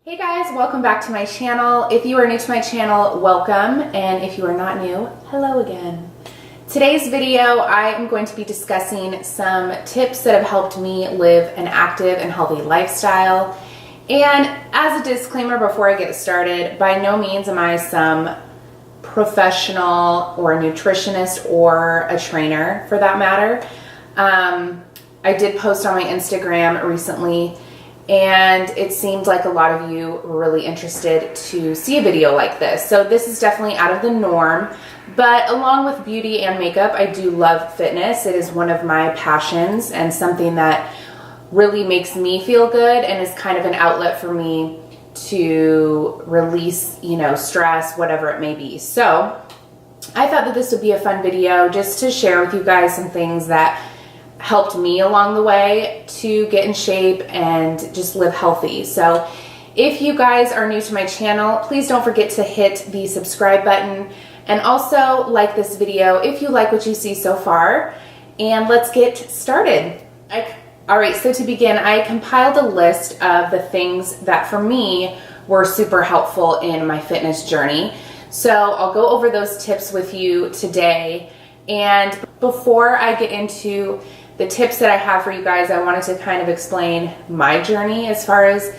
Hey guys, welcome back to my channel. If you are new to my channel, welcome, and if you are not new, hello again. Today's video, I am going to be discussing some tips that have helped me live an active and healthy lifestyle. And as a disclaimer before I get started, by no means am I some professional or a nutritionist or a trainer for that matter. I did post on my Instagram recently, and it seemed like a lot of you were really interested to see a video like this. So this is definitely out of the norm, but along with beauty and makeup, I do love fitness. It is one of my passions and something that really makes me feel good and is kind of an outlet for me to release, stress, whatever it may be. So I thought that this would be a fun video just to share with you guys some things that helped me along the way to get in shape and just live healthy. So if you guys are new to my channel, please don't forget to hit the subscribe button and also like this video if you like what you see so far. And let's get started. All right, so to begin, I compiled a list of the things that for me were super helpful in my fitness journey. So I'll go over those tips with you today. And before I get into the tips that I have for you guys, I wanted to kind of explain my journey as far as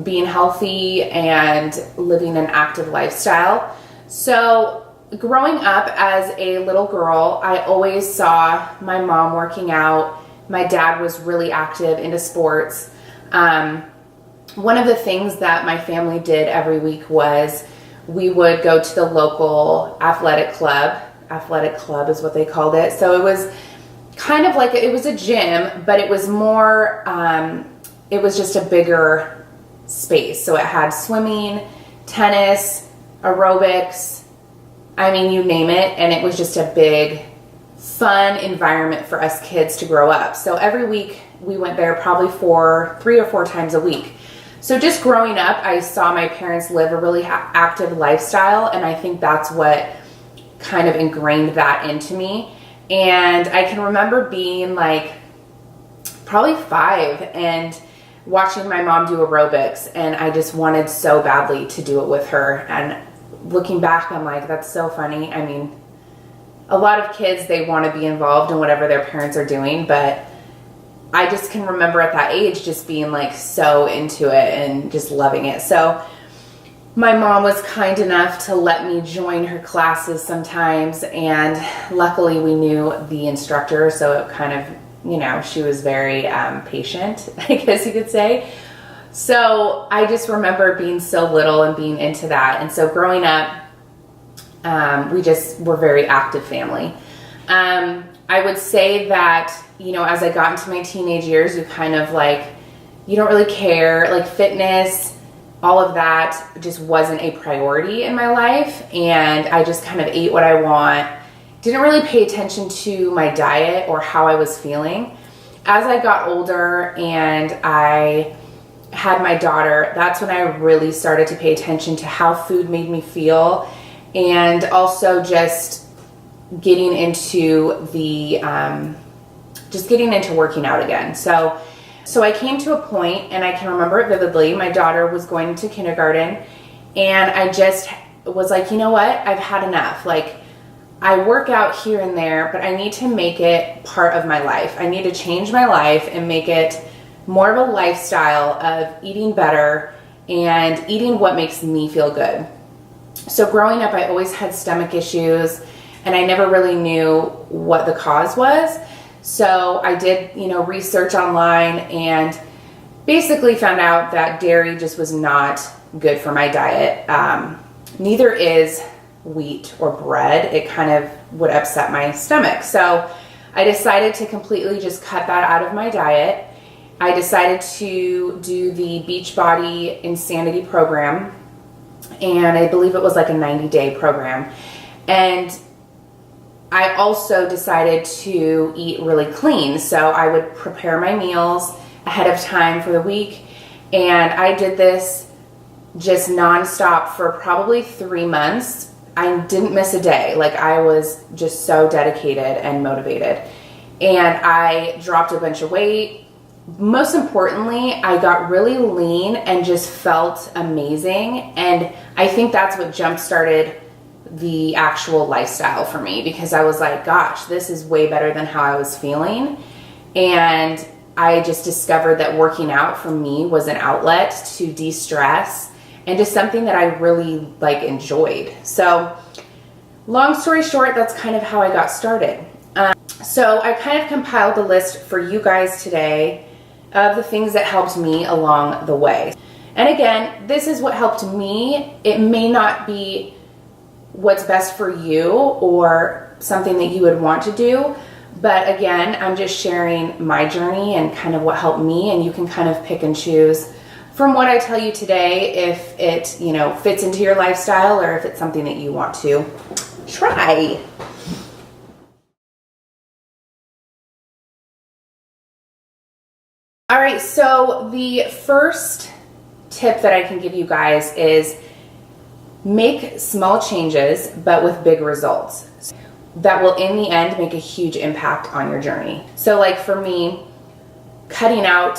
being healthy and living an active lifestyle. So growing up as a little girl, I always saw my mom working out. My dad was really active into sports. One of the things that my family did every week was we would go to the local athletic club. Athletic club is what they called it. So it was kind of like, it was a gym, but it was more, it was just a bigger space. So it had swimming, tennis, aerobics, I mean, you name it. And it was just a big, fun environment for us kids to grow up. So every week we went there probably 3 or 4 times a week. So just growing up, I saw my parents live a really active lifestyle. And I think that's what kind of ingrained that into me. And I can remember being like probably 5 and watching my mom do aerobics, and I just wanted so badly to do it with her. And looking back, I'm like, that's so funny. I mean, a lot of kids, they want to be involved in whatever their parents are doing, but I just can remember at that age just being like so into it and just loving it. So my mom was kind enough to let me join her classes sometimes, and luckily we knew the instructor, so it kind of, she was very patient, I guess you could say. So I just remember being so little and being into that. And so growing up, we just were a very active family. I would say that, as I got into my teenage years, you kind of like, you don't really care, like fitness, all of that just wasn't a priority in my life, and I just kind of ate what I want. Didn't really pay attention to my diet or how I was feeling. As I got older and I had my daughter, that's when I really started to pay attention to how food made me feel, and also just getting into working out again. So I came to a point, and I can remember it vividly. My daughter was going to kindergarten, and I just was like, you know what? I've had enough. Like, I work out here and there, but I need to make it part of my life. I need to change my life and make it more of a lifestyle of eating better and eating what makes me feel good. So growing up, I always had stomach issues, and I never really knew what the cause was. So I did, research online and basically found out that dairy just was not good for my diet. Neither is wheat or bread. It kind of would upset my stomach. So I decided to completely just cut that out of my diet. I decided to do the Beachbody Insanity program, and I believe it was like a 90-day program. And I also decided to eat really clean. So I would prepare my meals ahead of time for the week. And I did this just nonstop for probably 3 months. I didn't miss a day. Like, I was just so dedicated and motivated. And I dropped a bunch of weight. most importantly, I got really lean and just felt amazing. And I think that's what jump started the actual lifestyle for me, because I was like, gosh, this is way better than how I was feeling. And I just discovered that working out for me was an outlet to de-stress and just something that I really enjoyed. So long story short, that's kind of how I got started. So I kind of compiled a list for you guys today of the things that helped me along the way. And again, this is what helped me. It may not be what's best for you or something that you would want to do, but again, I'm just sharing my journey and kind of what helped me, and you can kind of pick and choose from what I tell you today if it, fits into your lifestyle or if it's something that you want to try. All right, so the first tip that I can give you guys is make small changes, but with big results that will in the end make a huge impact on your journey. So like for me, cutting out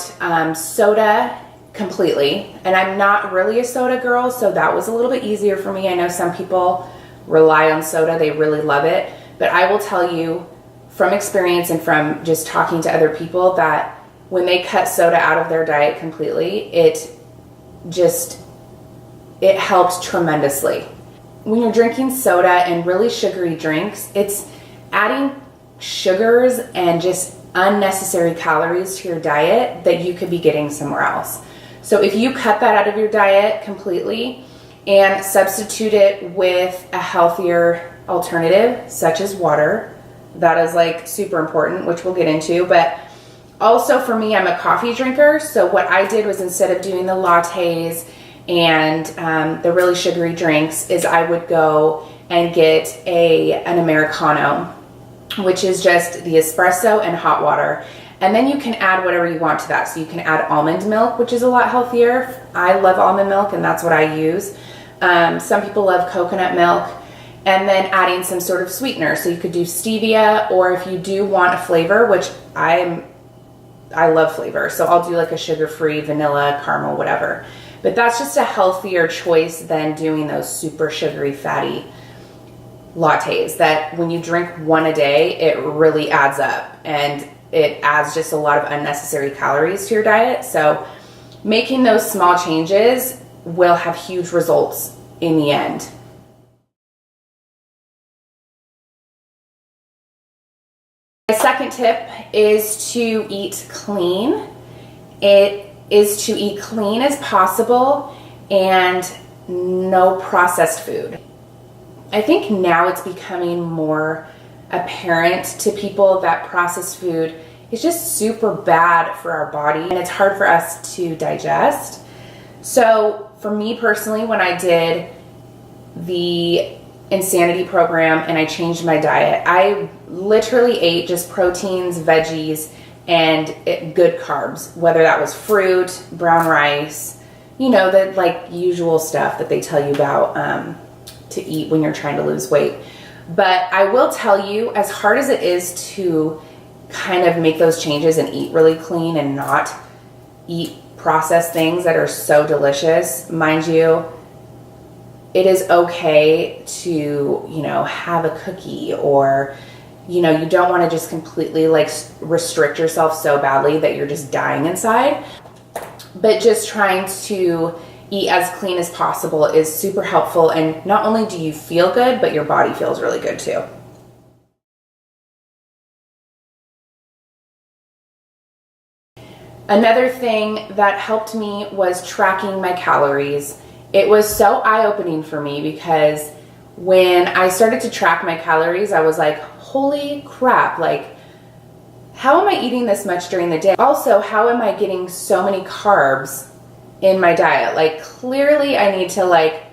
soda completely, and I'm not really a soda girl, so that was a little bit easier for me. I know some people rely on soda, they really love it, but I will tell you from experience and from just talking to other people that when they cut soda out of their diet completely, it helps tremendously. When you're drinking soda and really sugary drinks, it's adding sugars and just unnecessary calories to your diet that you could be getting somewhere else. So if you cut that out of your diet completely and substitute it with a healthier alternative, such as water, that is super important, which we'll get into. But also for me, I'm a coffee drinker. So what I did was, instead of doing the lattes and the really sugary drinks, is I would go and get an Americano, which is just the espresso and hot water. And then you can add whatever you want to that. So you can add almond milk, which is a lot healthier. I love almond milk, and that's what I use. Some people love coconut milk. And then adding some sort of sweetener. So you could do stevia, or if you do want a flavor, which I love flavor, so I'll do a sugar-free, vanilla, caramel, whatever. But that's just a healthier choice than doing those super sugary, fatty lattes that when you drink one a day, it really adds up, and it adds just a lot of unnecessary calories to your diet. So making those small changes will have huge results in the end. My second tip is to eat clean. It is to eat clean as possible and no processed food. I think now it's becoming more apparent to people that processed food is just super bad for our body, and it's hard for us to digest. So for me personally, when I did the Insanity program and I changed my diet, I literally ate just proteins, veggies, and good carbs, whether that was fruit, brown rice, the usual stuff that they tell you about to eat when you're trying to lose weight. But I will tell you, as hard as it is to kind of make those changes and eat really clean and not eat processed things that are so delicious, mind you, it is okay to, have a cookie, or, you don't want to just completely restrict yourself so badly that you're just dying inside. But just trying to eat as clean as possible is super helpful. And not only do you feel good, but your body feels really good too. Another thing that helped me was tracking my calories. It was so eye-opening for me, because when I started to track my calories, I was like, holy crap, how am I eating this much during the day? Also, how am I getting so many carbs in my diet? Clearly I need to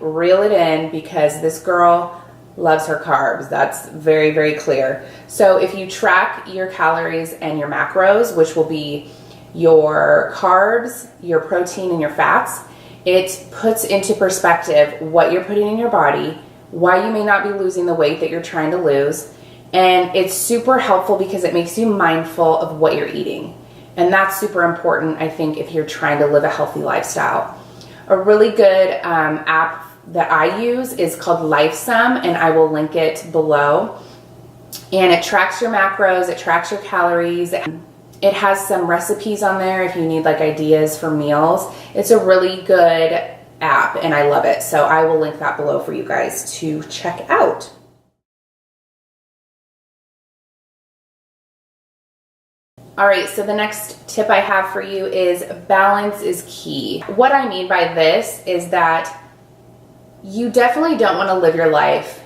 reel it in, because this girl loves her carbs. That's very, very clear. So if you track your calories and your macros, which will be your carbs, your protein, and your fats, it puts into perspective what you're putting in your body, why you may not be losing the weight that you're trying to lose. And it's super helpful because it makes you mindful of what you're eating. And that's super important, I think, if you're trying to live a healthy lifestyle. A really good app that I use is called LifeSum, and I will link it below. And it tracks your macros, it tracks your calories. It has some recipes on there if you need like ideas for meals. It's a really good app and I love it. So I will link that below for you guys to check out. All right, so the next tip I have for you is balance is key. What I mean by this is that you definitely don't want to live your life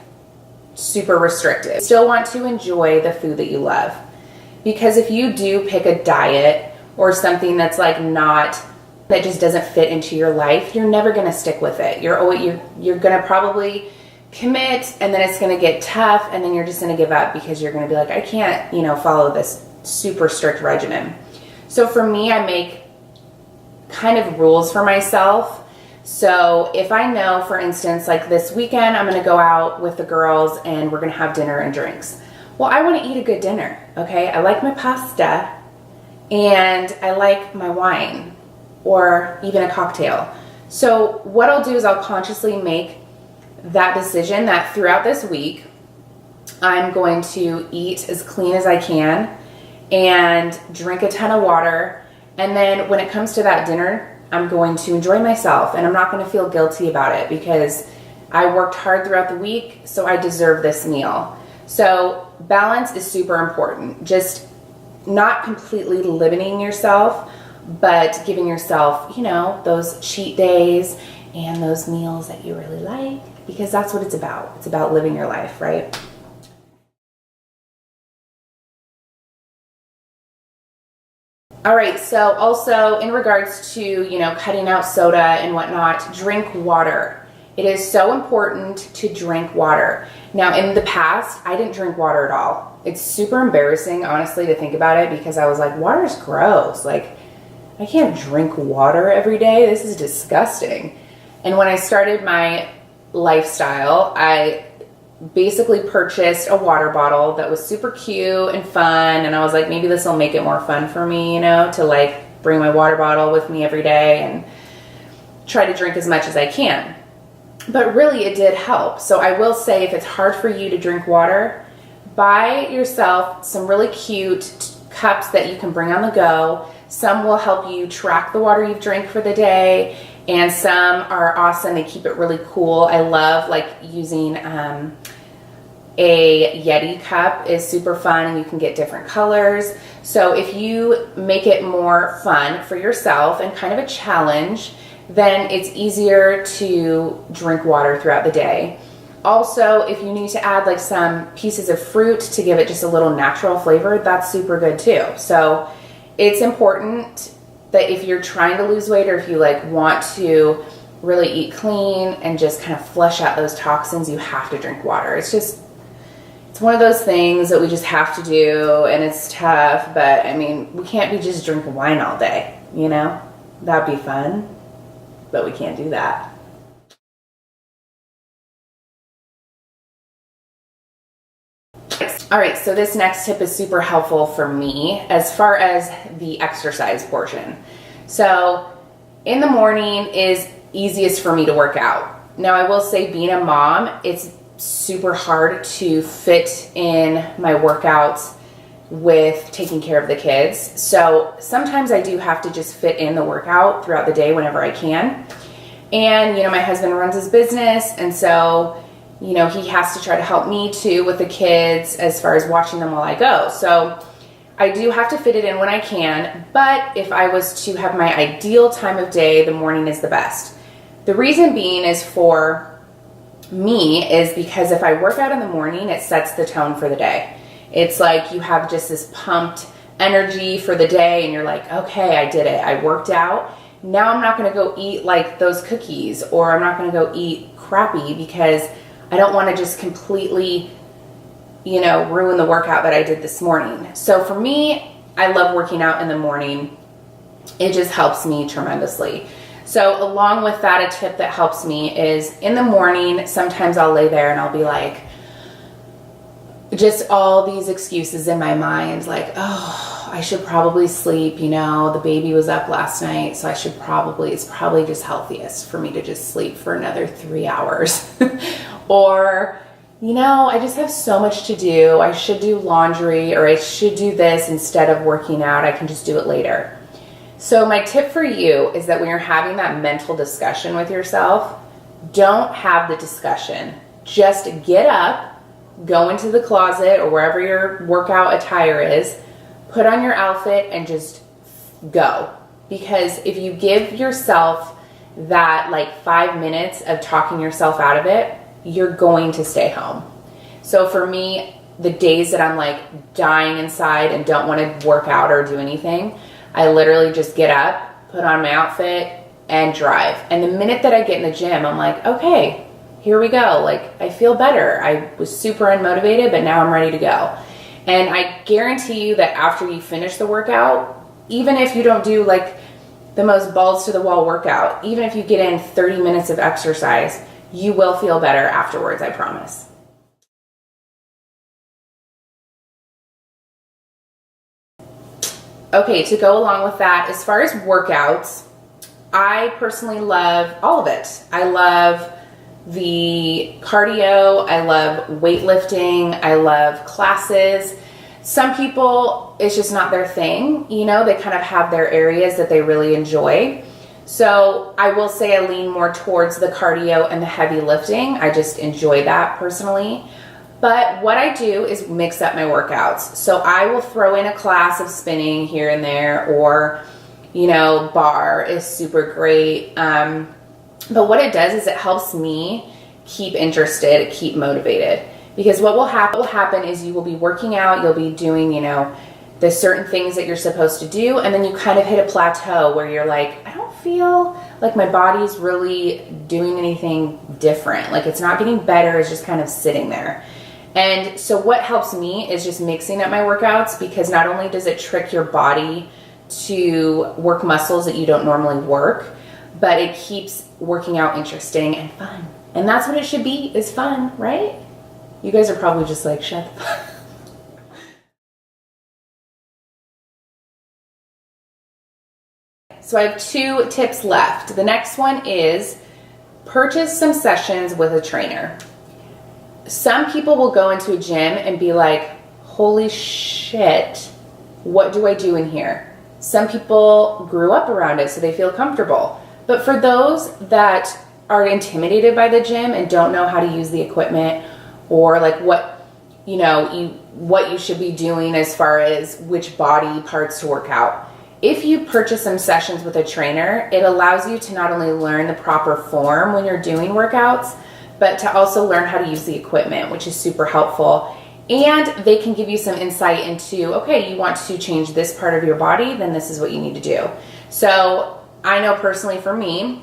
super restrictive. You still want to enjoy the food that you love. Because if you do pick a diet or something that's like that just doesn't fit into your life, you're never going to stick with it. You're going to probably commit and then it's going to get tough and then you're just going to give up because you're going to be like, I can't, follow this super strict regimen. So for me, I make kind of rules for myself. So if I know, for instance, like this weekend, I'm going to go out with the girls and we're going to have dinner and drinks. Well, I want to eat a good dinner, okay? I like my pasta and I like my wine or even a cocktail. So what I'll do is I'll consciously make that decision that throughout this week, I'm going to eat as clean as I can and drink a ton of water. And then when it comes to that dinner, I'm going to enjoy myself and I'm not going to feel guilty about it because I worked hard throughout the week, so I deserve this meal. So balance is super important. Just not completely limiting yourself, but giving yourself, those cheat days and those meals that you really like, because that's what it's about. It's about living your life, right? All right, so also in regards to, cutting out soda and whatnot, drink water. It is so important to drink water. Now, in the past, I didn't drink water at all. It's super embarrassing, honestly, to think about it because I was like, water's gross. Like, I can't drink water every day. This is disgusting. And when I started my lifestyle, I basically purchased a water bottle that was super cute and fun. And I was like, maybe this will make it more fun for me, to like bring my water bottle with me every day and try to drink as much as I can. But really it did help. So I will say, if it's hard for you to drink water, buy yourself some really cute cups that you can bring on the go. Some will help you track the water you've drank for the day, and some are awesome. They keep it really cool. I love like using a Yeti cup is super fun and you can get different colors. So if you make it more fun for yourself and kind of a challenge, then it's easier to drink water throughout the day. Also, if you need to add like some pieces of fruit to give it just a little natural flavor, that's super good too. So it's important that if you're trying to lose weight or if you like want to really eat clean and just kind of flush out those toxins, you have to drink water. It's one of those things that we just have to do, and it's tough, but I mean, we can't be just drinking wine all day, That'd be fun, but we can't do that. All right, so this next tip is super helpful for me as far as the exercise portion. So in the morning is easiest for me to work out. Now I will say, being a mom, it's super hard to fit in my workouts with taking care of the kids. So sometimes I do have to just fit in the workout throughout the day whenever I can. And, my husband runs his business, and so he has to try to help me too with the kids as far as watching them while I go. So I do have to fit it in when I can, but if I was to have my ideal time of day, the morning is the best. The reason being is for me is because if I work out in the morning, it sets the tone for the day. It's like you have just this pumped energy for the day and you're like, okay, I did it. I worked out. Now I'm not going to go eat like those cookies, or I'm not going to go eat crappy because I don't want to just completely, ruin the workout that I did this morning. So for me, I love working out in the morning. It just helps me tremendously. So along with that, a tip that helps me is in the morning, sometimes I'll lay there and I'll be like, just all these excuses in my mind, like, oh, I should probably sleep, you know, the baby was up last night, so it's probably just healthiest for me to just sleep for another 3 hours. Or, you know, I just have so much to do. I should do laundry, or I should do this instead of working out. I can just do it later. So my tip for you is that when you're having that mental discussion with yourself, don't have the discussion. Just get up, go into the closet or wherever your workout attire is, put on your outfit and just go. Because if you give yourself that like 5 minutes of talking yourself out of it, you're going to stay home. So for me, the days that I'm like dying inside and don't want to work out or do anything, I literally just get up, put on my outfit and drive. And the minute that I get in the gym, I'm like, okay, here we go. Like, I feel better. I was super unmotivated, but now I'm ready to go. And I guarantee you that after you finish the workout, even if you don't do like the most balls to the wall workout, even if you get in 30 minutes of exercise, you will feel better afterwards, I promise. Okay, to go along with that, as far as workouts, I personally love all of it. I love the cardio, I love weightlifting, I love classes. Some people, it's just not their thing, you know, they kind of have their areas that they really enjoy. So I will say I lean more towards the cardio and the heavy lifting. I just enjoy that personally. But what I do is mix up my workouts. So I will throw in a class of spinning here and there, or, you know, bar is super great. But what it does is it helps me keep interested, keep motivated. Because what will happen is you will be working out, you'll be doing, you know, the certain things that you're supposed to do, and then you kind of hit a plateau where you're like, I don't feel like my body's really doing anything different. Like, it's not getting better, it's just kind of sitting there. And so what helps me is just mixing up my workouts, because not only does it trick your body to work muscles that you don't normally work, but it keeps working out interesting and fun. And that's what it should be, is fun, right? You guys are probably just like, shut the fuck up. So I have 2 tips left. The next one is purchase some sessions with a trainer. Some people will go into a gym and be like, holy shit, what do I do in here? Some people grew up around it, so they feel comfortable. But for those that are intimidated by the gym and don't know how to use the equipment, or like what you should be doing as far as which body parts to work out, if you purchase some sessions with a trainer, it allows you to not only learn the proper form when you're doing workouts, but to also learn how to use the equipment, which is super helpful. And they can give you some insight into, okay, you want to change this part of your body, then this is what you need to do. So I know personally for me,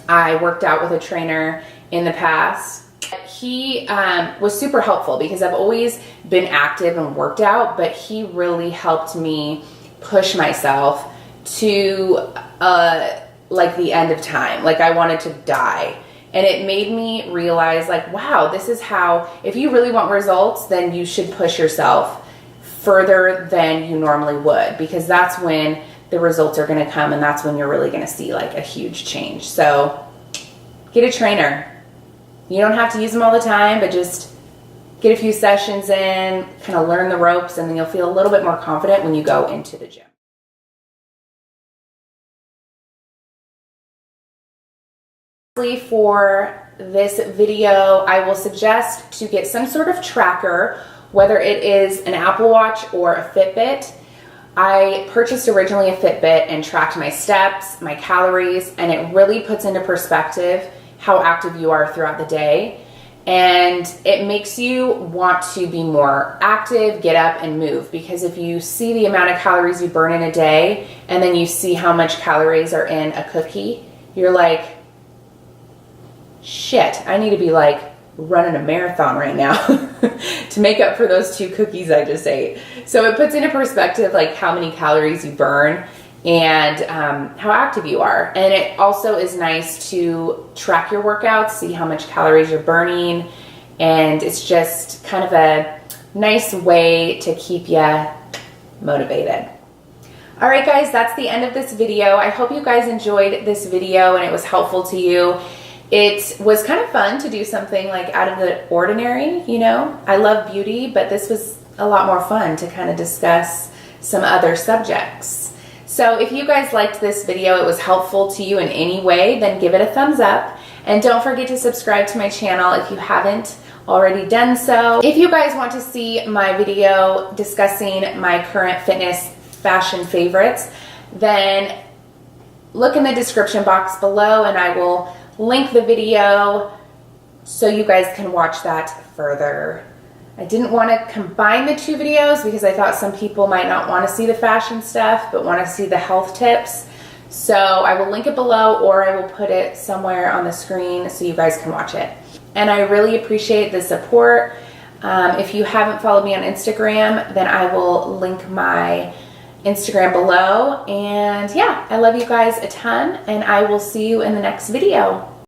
I worked out with a trainer in the past. He was super helpful because I've always been active and worked out, but he really helped me push myself to like the end of time. Like, I wanted to die. And it made me realize, like, wow, this is how, if you really want results, then you should push yourself further than you normally would, because that's when the results are going to come, and that's when you're really going to see like a huge change. So get a trainer. You don't have to use them all the time, but just get a few sessions in, kind of learn the ropes, and then you'll feel a little bit more confident when you go into the gym. For this video, I will suggest to get some sort of tracker, whether it is an Apple Watch or a Fitbit. I purchased originally a Fitbit and tracked my steps, my calories, and it really puts into perspective how active you are throughout the day. And it makes you want to be more active, get up and move, because if you see the amount of calories you burn in a day and then you see how much calories are in a cookie, you're like, shit, I need to be like running a marathon right now to make up for those 2 cookies I just ate. So it puts into perspective like how many calories you burn and how active you are. And it also is nice to track your workouts, see how much calories you're burning, and it's just kind of a nice way to keep you motivated. All right, guys, that's the end of this video. I hope you guys enjoyed this video and it was helpful to you. It was kind of fun to do something like out of the ordinary, you know. I love beauty, but this was a lot more fun to kind of discuss some other subjects. So if you guys liked this video, it was helpful to you in any way, then give it a thumbs up. And don't forget to subscribe to my channel if you haven't already done so. If you guys want to see my video discussing my current fitness fashion favorites, then look in the description box below and I will link the video so you guys can watch that further. I didn't want to combine the two videos because I thought some people might not want to see the fashion stuff but want to see the health tips. So I will link it below, or I will put it somewhere on the screen so you guys can watch it. And I really appreciate the support. If you haven't followed me on Instagram, then I will link my Instagram below. And yeah, I love you guys a ton, and I will see you in the next video.